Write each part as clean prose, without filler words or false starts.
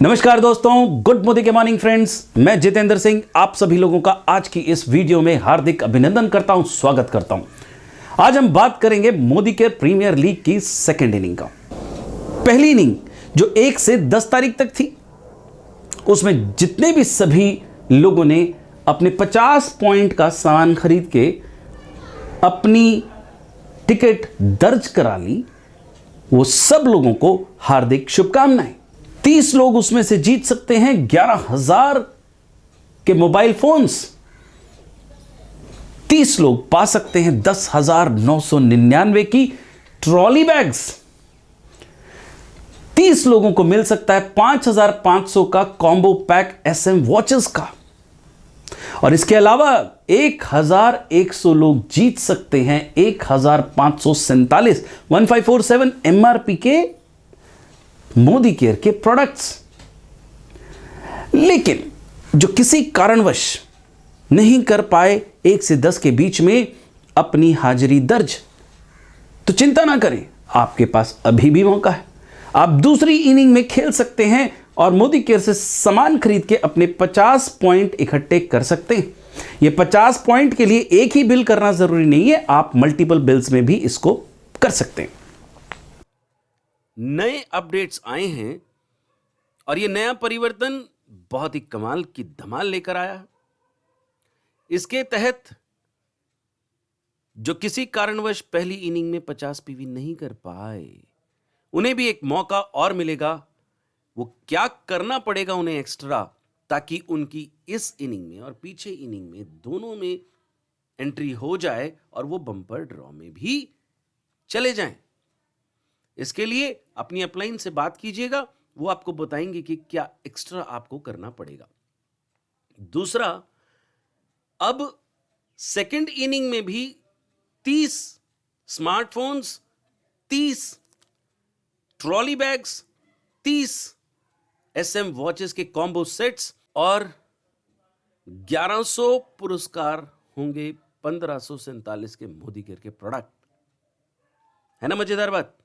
नमस्कार दोस्तों, गुड मोदी के मॉर्निंग फ्रेंड्स। मैं जितेंद्र सिंह आप सभी लोगों का आज की इस वीडियो में हार्दिक अभिनंदन करता हूं, स्वागत करता हूं। आज हम बात करेंगे मोदी केयर प्रीमियर लीग की सेकेंड इनिंग का। पहली इनिंग जो 1 से 10 तारीख तक थी, उसमें जितने भी सभी लोगों ने अपने 50 पॉइंट का सामान खरीद के अपनी टिकट दर्ज करा ली, वो सब लोगों को हार्दिक शुभकामनाएं। 30 लोग उसमें से जीत सकते हैं 11,000 के मोबाइल फोन्स। 30 लोग पा सकते हैं 10,999 की ट्रॉली बैग्स। 30 लोगों को मिल सकता है 5,500 का कॉम्बो पैक SM वॉचेस का। और इसके अलावा 1,100 लोग जीत सकते हैं 1,547 1547 MRP के मोदी केयर के प्रोडक्ट्स। लेकिन जो किसी कारणवश नहीं कर पाए 1 से 10 के बीच में अपनी हाजिरी दर्ज, तो चिंता ना करें, आपके पास अभी भी मौका है। आप दूसरी इनिंग में खेल सकते हैं और मोदी केयर से सामान खरीद के अपने 50 पॉइंट इकट्ठे कर सकते हैं। यह 50 पॉइंट के लिए एक ही बिल करना जरूरी नहीं है, आप मल्टीपल बिल्स में भी इसको कर सकते हैं। नए अपडेट्स आए हैं और यह नया परिवर्तन बहुत ही कमाल की धमाल लेकर आया है। इसके तहत जो किसी कारणवश पहली इनिंग में 50 पीवी नहीं कर पाए, उन्हें भी एक मौका और मिलेगा। वो क्या करना पड़ेगा उन्हें एक्स्ट्रा, ताकि उनकी इस इनिंग में और पीछे इनिंग में दोनों में एंट्री हो जाए और वो बम्पर ड्रॉ में भी चले जाएं। इसके लिए अपनी अपलाइन से बात कीजिएगा, वो आपको बताएंगे कि क्या एक्स्ट्रा आपको करना पड़ेगा। दूसरा, अब सेकंड इनिंग में भी 30 smartphones, 30 trolley bags, 30 SM watches के कॉम्बो सेट्स और 1100 पुरस्कार होंगे 1547 के मोदी केयर के प्रोडक्ट। है ना मजेदार बात।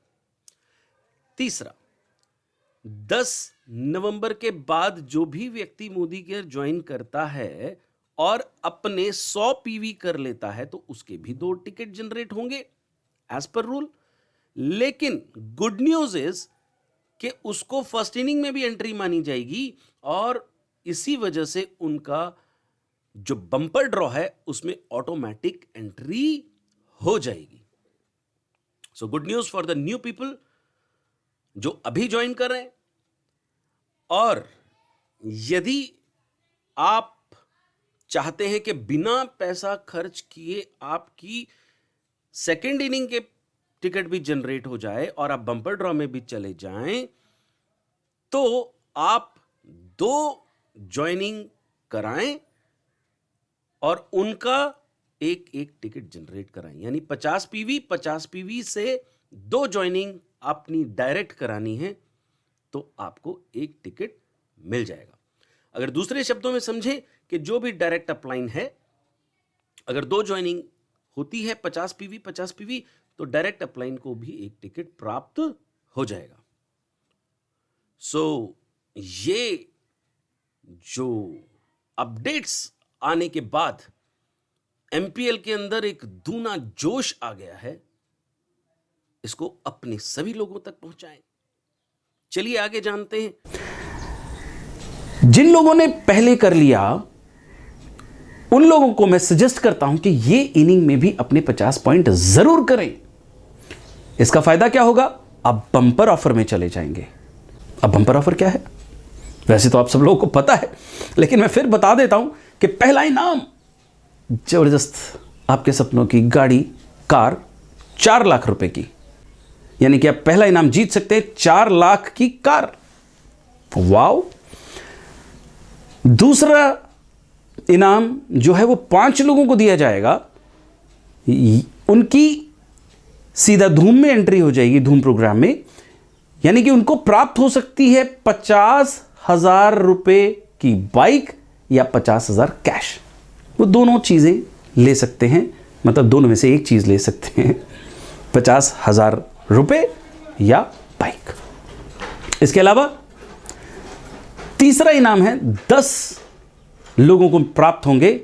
तीसरा, 10 नवंबर के बाद जो भी व्यक्ति मोदी केयर ज्वाइन करता है और अपने 100 पीवी कर लेता है, तो उसके भी 2 टिकट जनरेट होंगे एज पर रूल। लेकिन गुड न्यूज इज कि उसको फर्स्ट इनिंग में भी एंट्री मानी जाएगी और इसी वजह से उनका जो बम्पर ड्रॉ है उसमें ऑटोमेटिक एंट्री हो जाएगी। So good news for the new people जो अभी ज्वाइन कर रहे हैं। और यदि आप चाहते हैं कि बिना पैसा खर्च किए आपकी सेकेंड इनिंग के टिकट भी जनरेट हो जाए और आप बम्पर ड्रॉ में भी चले जाएं, तो आप 2 ज्वाइनिंग कराएं और उनका एक टिकट जनरेट कराएं। यानी 50 पीवी से 2 ज्वाइनिंग अपनी डायरेक्ट करानी है तो आपको 1 टिकट मिल जाएगा। अगर दूसरे शब्दों में समझे कि जो भी डायरेक्ट अपलाइन है, अगर 2 ज्वाइनिंग होती है 50 पीवी, तो डायरेक्ट अपलाइन को भी 1 टिकट प्राप्त हो जाएगा। सो ये जो अपडेट्स आने के बाद MPL के अंदर एक दूना जोश आ गया है, इसको अपने सभी लोगों तक पहुंचाएं। चलिए आगे जानते हैं। जिन लोगों ने पहले कर लिया, उन लोगों को मैं सजेस्ट करता हूं कि ये इनिंग में भी अपने 50 पॉइंट जरूर करें। इसका फायदा क्या होगा? आप बम्पर ऑफर में चले जाएंगे। अब बम्पर ऑफर क्या है वैसे तो आप सब लोगों को पता है, लेकिन मैं फिर बता देता हूं कि पहला इनाम जबरदस्त, आपके सपनों की गाड़ी, कार 4 लाख रुपए की। यानी कि आप पहला इनाम जीत सकते हैं 4 लाख की कार। वाओ। दूसरा इनाम जो है वो 5 लोगों को दिया जाएगा। उनकी सीधा धूम में एंट्री हो जाएगी, धूम प्रोग्राम में। यानी कि उनको प्राप्त हो सकती है 50,000 रुपए की बाइक या 50,000 कैश। वो दोनों चीजें ले सकते हैं, मतलब दोनों में से एक चीज ले सकते हैं, 50,000 रुपए या बाइक। इसके अलावा तीसरा इनाम है 10 लोगों को प्राप्त होंगे,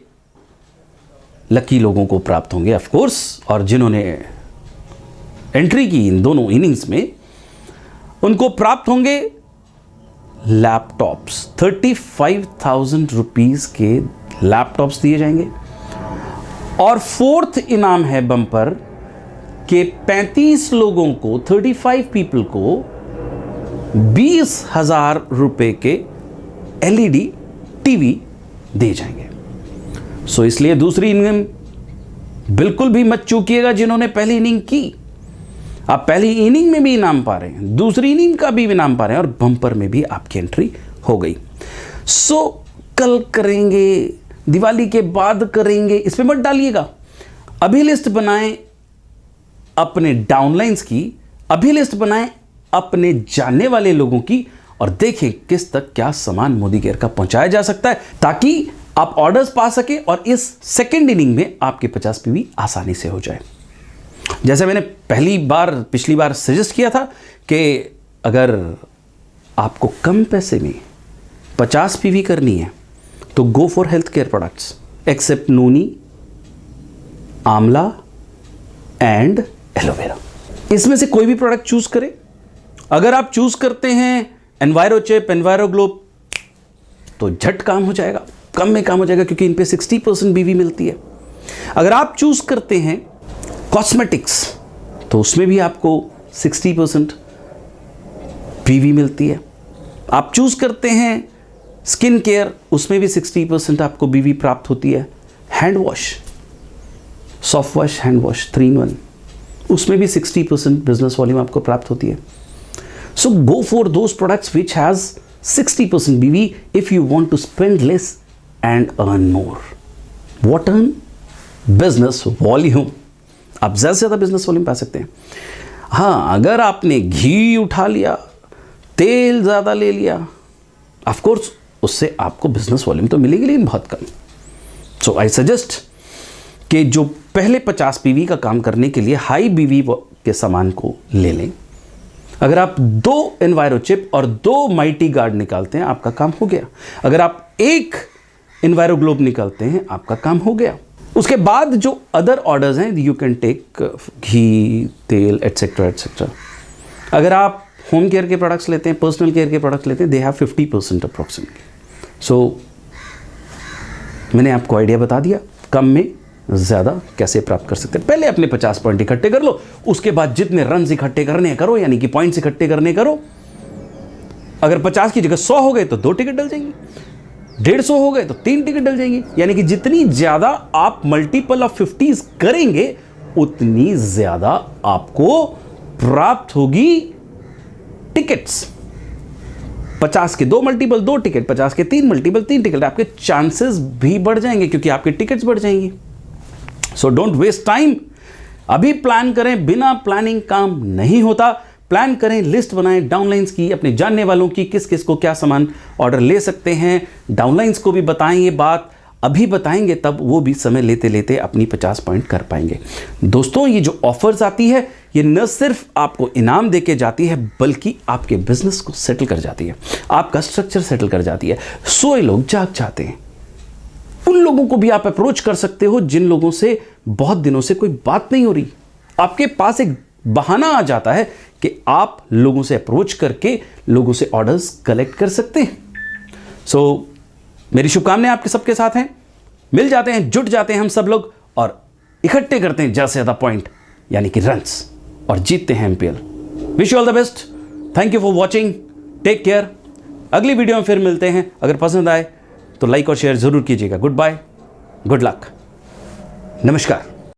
लकी लोगों को प्राप्त होंगे ऑफ कोर्स, और जिन्होंने एंट्री की इन दोनों इनिंग्स में उनको प्राप्त होंगे लैपटॉप्स। 35,000 रुपीज के लैपटॉप्स दिए जाएंगे। और फोर्थ इनाम है बम्पर के 35 लोगों को, 35 पीपल को 20,000 रुपए के एलईडी टीवी दिए जाएंगे। सो इसलिए दूसरी इनिंग बिल्कुल भी मत चूकिएगा जिन्होंने पहली इनिंग की। आप पहली इनिंग में भी इनाम पा रहे हैं, दूसरी इनिंग का भी इनाम पा रहे हैं, और बम्पर में भी आपकी एंट्री हो गई। सो कल करेंगे, दिवाली के बाद करेंगे, इस पे मत डालिएगा। अभी लिस्ट बनाएं अपने डाउनलाइंस की, अभी लिस्ट बनाएं अपने जानने वाले लोगों की, और देखें किस तक क्या सामान मोदी केयर का पहुंचाया जा सकता है, ताकि आप ऑर्डर्स पा सके और इस सेकेंड इनिंग में आपके 50 पीवी आसानी से हो जाए। जैसे मैंने पिछली बार सजेस्ट किया था कि अगर आपको कम पैसे में 50 पीवी करनी है तो go for health care products except noni, amla and aloe vera. इसमें से कोई भी प्रोडक्ट चूज करें। अगर आप चूज करते हैं एनवायरोचिप, एनवायरोग्लोब, तो झट काम हो जाएगा, कम में काम हो जाएगा, क्योंकि इन पे 60% बीवी मिलती है। अगर आप चूज करते हैं कॉस्मेटिक्स, तो उसमें भी आपको 60% बीवी मिलती है। आप चूज करते हैं स्किन केयर, उसमें भी 60% आपको बीवी प्राप्त होती है। Hand wash, soft wash, hand wash 3-in-1, उसमें भी 60% बिजनेस वॉल्यूम आपको प्राप्त होती है। So go for those products which has 60% BV if you want to spend less and earn more. What earn? Business volume. आप ज़्यादा से ज़्यादा बिजनेस वॉल्यूम पा सकते हैं। हाँ, अगर आपने घी उठा लिया, तेल ज़्यादा ले लिया, ऑफ कोर्स उससे आपको बिजनेस वॉल्यूम तो मिलेगी, लेकिन बहुत कम। सो आई सजेस्ट कि जो पहले 50 पीवी का काम करने के लिए हाई बीवी के सामान को ले लें। अगर आप 2 एनवायरोचिप और 2 माइटी गार्ड निकालते हैं, आपका काम हो गया। अगर आप 1 एनवायरोग्लोब निकालते हैं, आपका काम हो गया। उसके बाद जो अदर ऑर्डर्स हैं, यू कैन टेक घी, तेल एटसेट्रा एटसेट्रा। अगर आप होम केयर के प्रोडक्ट्स लेते हैं, पर्सनल केयर के प्रोडक्ट्स लेते हैं, दे हैव 50% अप्रॉक्सीमेटली। सो मैंने आपको आइडिया बता दिया कम में ज़्यादा कैसे प्राप्त कर सकते हैं। पहले अपने 50 पॉइंट इकट्ठे कर लो, उसके बाद जितने रन इकट्ठे करने करो, यानी कि पॉइंट्स इकट्ठे करने करो। अगर 50 की जगह 100 हो गए तो 2 टिकट डल जाएंगी, 150 हो गए तो 3 टिकट डल जाएंगी। यानी कि जितनी ज़्यादा आप मल्टीपल ऑफ 50s करेंगे, उतनी ज़्यादा आपको प्राप्त होगी टिकट्स। 50 के 2 मल्टीपल 2 टिकट, 50 के 3 मल्टीपल 3 टिकट, आपके चांसेस भी बढ़ जाएंगे क्योंकि आपके टिकट्स बढ़ जाएंगी। सो डोंट वेस्ट टाइम, अभी प्लान करें। बिना प्लानिंग काम नहीं होता। प्लान करें, लिस्ट बनाएं डाउनलाइंस की, अपने जानने वालों की, किस किस को क्या सामान ऑर्डर ले सकते हैं। डाउनलाइंस को भी बताएं, ये बात अभी बताएंगे, तब वो भी समय लेते लेते अपनी 50 पॉइंट कर पाएंगे। दोस्तों, ये जो ऑफर्स आती है, ये न सिर्फ आपको इनाम देके जाती है, बल्कि आपके बिजनेस को सेटल कर जाती है, आपका स्ट्रक्चर सेटल कर जाती है। सोए लोग जाग जाते हैं। उन लोगों को भी आप अप्रोच कर सकते हो जिन लोगों से बहुत दिनों से कोई बात नहीं हो रही। आपके पास एक बहाना आ जाता है कि आप लोगों से अप्रोच करके लोगों से ऑर्डर्स कलेक्ट कर सकते हैं। सो मेरी शुभकामनाएं आपके सबके साथ हैं। मिल जाते हैं, जुट जाते हैं हम सब लोग और इकट्ठे करते हैं ज्यादा से ज्यादा पॉइंट, यानी कि रन्स, और जीतते हैं MPL. Wish you all the best. Thank you for watching. Take care. अगली वीडियो में फिर मिलते हैं। अगर पसंद आए तो लाइक और शेयर जरूर कीजिएगा। गुड बाय, गुड लक, नमस्कार।